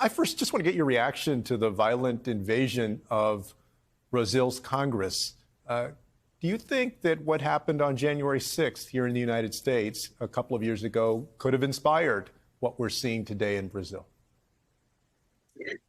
I first just want to get your reaction to the violent invasion of Brazil's Congress. Do you think that what happened on January 6th here in the United States a couple of years ago could have inspired what we're seeing today in Brazil?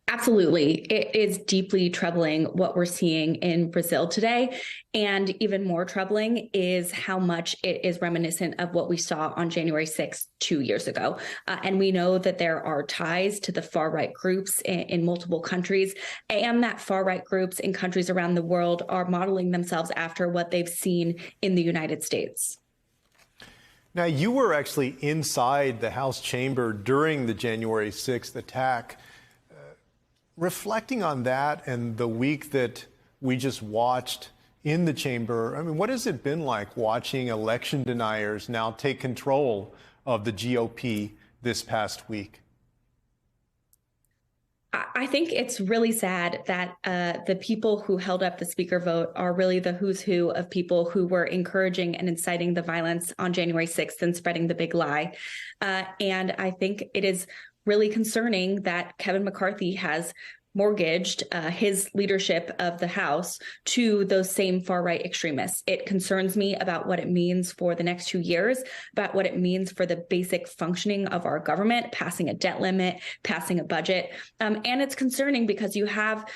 Absolutely. It is deeply troubling what we're seeing in Brazil today. And even more troubling is how much it is reminiscent of what we saw on January 6th 2 years ago. And we know that there are ties to the far right groups in multiple countries, and that far right groups in countries around the world are modeling themselves after what they've seen in the United States. Now, you were actually inside the House chamber during the January 6th attack. Reflecting on that and the week that we just watched in the chamber, I mean, what has it been like watching election deniers now take control of the GOP this past week? I think it's really sad that the people who held up the speaker vote are really the who's who of people who were encouraging and inciting the violence on January 6th and spreading the big lie. And I think it is really concerning that Kevin McCarthy has mortgaged his leadership of the House to those same far-right extremists. It concerns me about what it means for the next 2 years, about what it means for the basic functioning of our government, passing a debt limit, passing a budget. And it's concerning because you have,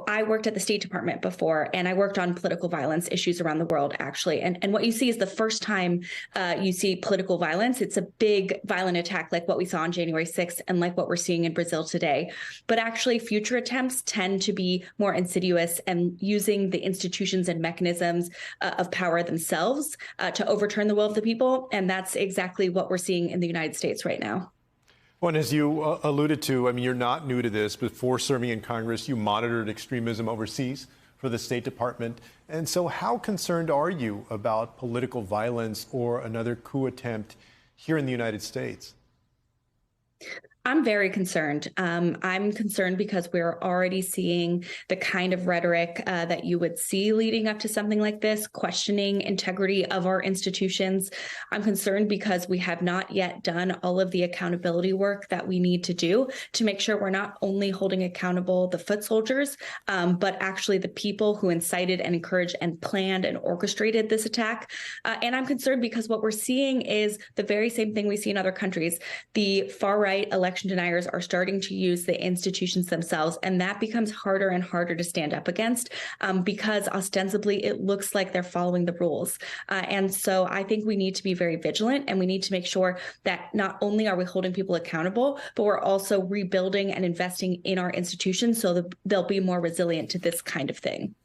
I worked at the State Department before, and I worked on political violence issues around the world, actually. And what you see is the first time you see political violence, it's a big violent attack like what we saw on January 6th and like what we're seeing in Brazil today. But actually, future attempts tend to be more insidious and using the institutions and mechanisms of power themselves to overturn the will of the people. And that's exactly what we're seeing in the United States right now. Well, and as you alluded to, I mean, you're not new to this. Before serving in Congress, you monitored extremism overseas for the State Department. And so how concerned are you about political violence or another coup attempt here in the United States? I'm very concerned. I'm concerned because we're already seeing the kind of rhetoric that you would see leading up to something like this, questioning integrity of our institutions. I'm concerned because we have not yet done all of the accountability work that we need to do to make sure we're not only holding accountable the foot soldiers, but actually the people who incited and encouraged and planned and orchestrated this attack. And I'm concerned because what we're seeing is the very same thing we see in other countries. The far-right election deniers are starting to use the institutions themselves, and that becomes harder and harder to stand up against because ostensibly it looks like they're following the rules. And so I think we need to be very vigilant, and we need to make sure that not only are we holding people accountable, but we're also rebuilding and investing in our institutions so that they'll be more resilient to this kind of thing.